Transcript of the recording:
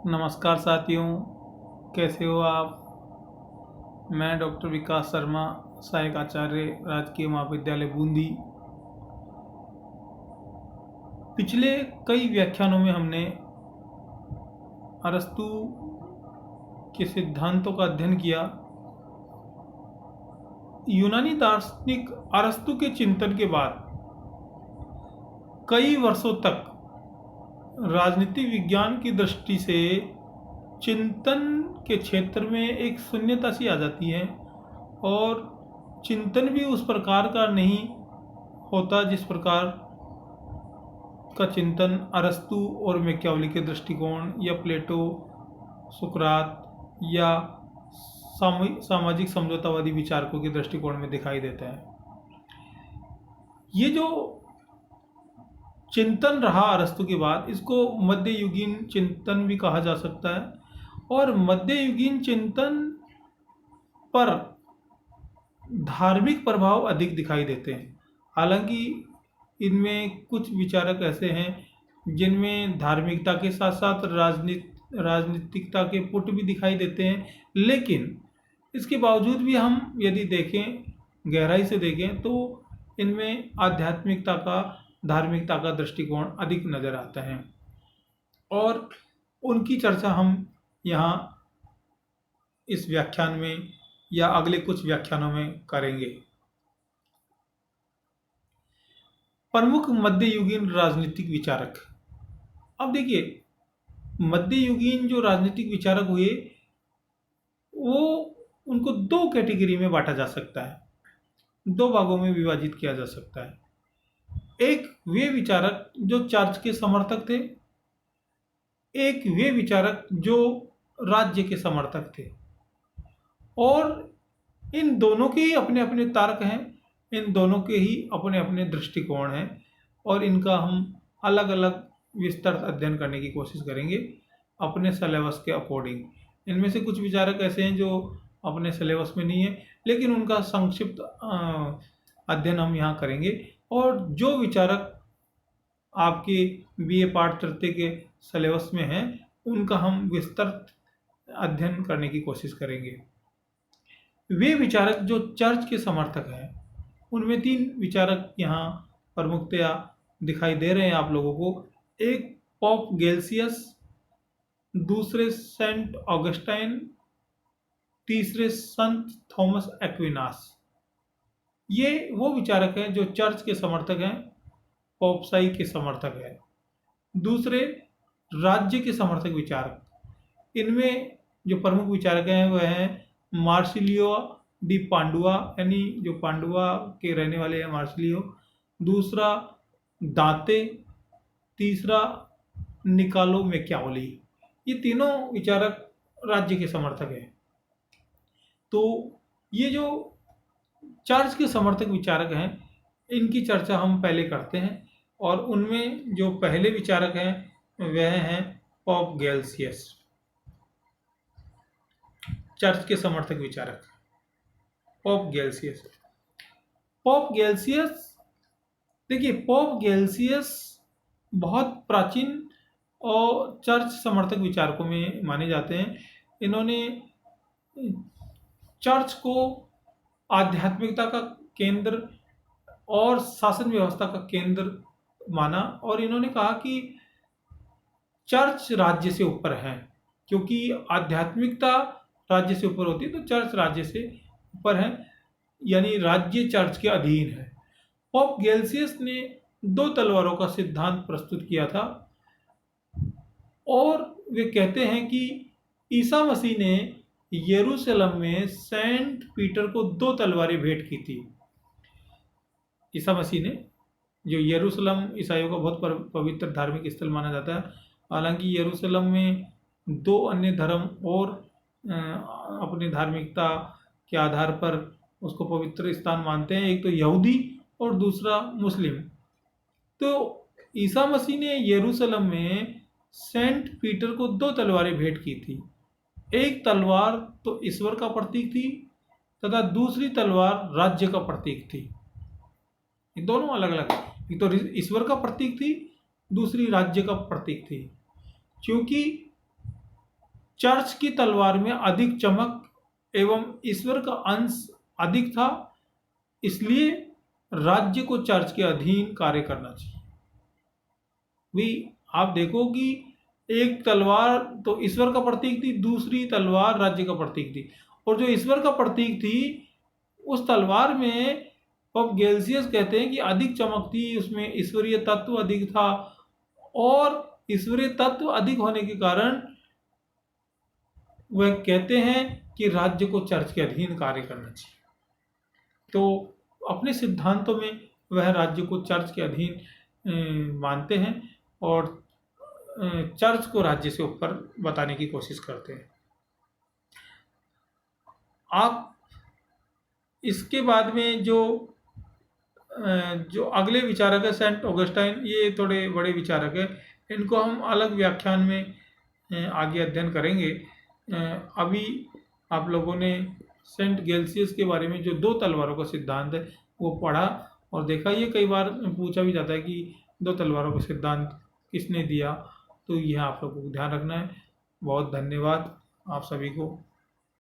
नमस्कार साथियों, कैसे हो आप। मैं डॉक्टर विकास शर्मा, सहायक आचार्य, राजकीय महाविद्यालय बूंदी। पिछले कई व्याख्यानों में हमने अरस्तू के सिद्धांतों का अध्ययन किया। यूनानी दार्शनिक अरस्तू के चिंतन के बाद कई वर्षों तक राजनीतिक विज्ञान की दृष्टि से चिंतन के क्षेत्र में एक शून्यता सी आ जाती है और चिंतन भी उस प्रकार का नहीं होता जिस प्रकार का चिंतन अरस्तू और मैकियावेली के दृष्टिकोण या प्लेटो, सुकरात या सामाजिक समझौतावादी विचारकों के दृष्टिकोण में दिखाई देता है। ये जो चिंतन रहा अरस्तू के बाद, इसको मध्ययुगीन चिंतन भी कहा जा सकता है और मध्ययुगीन चिंतन पर धार्मिक प्रभाव अधिक दिखाई देते हैं। हालांकि इनमें कुछ विचारक ऐसे हैं जिनमें धार्मिकता के साथ साथ राजनीतिकता के पुट भी दिखाई देते हैं, लेकिन इसके बावजूद भी हम यदि देखें, गहराई से देखें, तो इनमें आध्यात्मिकता का, धार्मिकता का दृष्टिकोण अधिक नज़र आता है और उनकी चर्चा हम यहाँ इस व्याख्यान में या अगले कुछ व्याख्यानों में करेंगे। प्रमुख मध्ययुगीन राजनीतिक विचारक। अब देखिए, मध्ययुगीन जो राजनीतिक विचारक हुए वो उनको दो कैटेगरी में बांटा जा सकता है, दो भागों में विभाजित किया जा सकता है। एक वे विचारक जो चर्च के समर्थक थे, एक वे विचारक जो राज्य के समर्थक थे, और इन दोनों के ही अपने अपने तर्क हैं, इन दोनों के ही अपने अपने दृष्टिकोण हैं और इनका हम अलग अलग विस्तृत अध्ययन करने की कोशिश करेंगे अपने सिलेबस के अकॉर्डिंग। इनमें से कुछ विचारक ऐसे हैं जो अपने सिलेबस में नहीं है, लेकिन उनका संक्षिप्त अध्ययन हम यहाँ करेंगे, और जो विचारक आपके बीए पाठ तृतीय के सिलेबस में हैं उनका हम विस्तृत अध्ययन करने की कोशिश करेंगे। वे विचारक जो चर्च के समर्थक हैं, उनमें तीन विचारक यहाँ प्रमुखतया दिखाई दे रहे हैं आप लोगों को। एक पोप गेल्सियस, दूसरे सेंट ऑगस्टाइन, तीसरे संत थॉमस एक्विनास। ये वो विचारक हैं जो चर्च के समर्थक हैं, पोपसाई के समर्थक हैं। दूसरे राज्य के समर्थक विचारक। इनमें जो प्रमुख विचारक हैं वह हैं मार्सिलियो डी पांडुआ, यानी जो पांडुआ के रहने वाले हैं मार्सिलियो। दूसरा दांते, तीसरा निकालो मैकियावेली। ये तीनों विचारक राज्य के समर्थक हैं। तो ये जो चर्च के समर्थक विचारक हैं इनकी चर्चा हम पहले करते हैं, और उनमें जो पहले विचारक हैं वह हैं पोप गेल्सियस, चर्च के समर्थक विचारक पोप गेल्सियस। पोप गेल्सियस, देखिए, पोप गेल्सियस बहुत प्राचीन और चर्च समर्थक विचारकों में माने जाते हैं। इन्होंने चर्च को आध्यात्मिकता का केंद्र और शासन व्यवस्था का केंद्र माना, और इन्होंने कहा कि चर्च राज्य से ऊपर है, क्योंकि आध्यात्मिकता राज्य से ऊपर होती है तो चर्च राज्य से ऊपर है, यानी राज्य चर्च के अधीन है। पोप गेल्सियस ने दो तलवारों का सिद्धांत प्रस्तुत किया था, और वे कहते हैं कि ईसा मसीह ने यरूशलेम में सेंट पीटर को दो तलवारें भेंट की थी। ईसा मसीह ने, जो यरूशलेम ईसाइयों का बहुत पवित्र धार्मिक स्थल माना जाता है, हालांकि यरूशलेम में दो अन्य धर्म और अपनी धार्मिकता के आधार पर उसको पवित्र स्थान मानते हैं, एक तो यहूदी और दूसरा मुस्लिम। तो ईसा मसीह ने यरूशलेम में सेंट पीटर को दो तलवारें भेंट की थी। एक तलवार तो ईश्वर का प्रतीक थी तथा दूसरी तलवार राज्य का प्रतीक थी। ये दोनों अलग अलग, एक तो ईश्वर का प्रतीक थी, दूसरी राज्य का प्रतीक थी। क्योंकि चर्च की तलवार में अधिक चमक एवं ईश्वर का अंश अधिक था, इसलिए राज्य को चर्च के अधीन कार्य करना चाहिए। भी आप देखो कि एक तलवार तो ईश्वर का प्रतीक थी, दूसरी तलवार राज्य का प्रतीक थी, और जो ईश्वर का प्रतीक थी उस तलवार में पोप गेल्सियस कहते हैं कि अधिक चमक थी, उसमें ईश्वरीय तत्व अधिक था, और ईश्वरीय तत्व अधिक होने के कारण वह कहते हैं कि राज्य को चर्च के अधीन कार्य करना चाहिए। तो अपने सिद्धांतों में वह राज्य को चर्च के अधीन मानते हैं, और चर्च को राज्य से ऊपर बताने की कोशिश करते हैं। आप इसके बाद में जो अगले विचारक है सेंट ऑगस्टाइन, ये थोड़े बड़े विचारक है, इनको हम अलग व्याख्यान में आगे अध्ययन करेंगे। अभी आप लोगों ने सेंट गेल्सियस के बारे में जो 2 तलवारों का सिद्धांत है वो पढ़ा और देखा। ये कई बार पूछा भी जाता है कि 2 तलवारों का सिद्धांत किसने दिया, तो यह आप लोगों को ध्यान रखना है। बहुत धन्यवाद आप सभी को।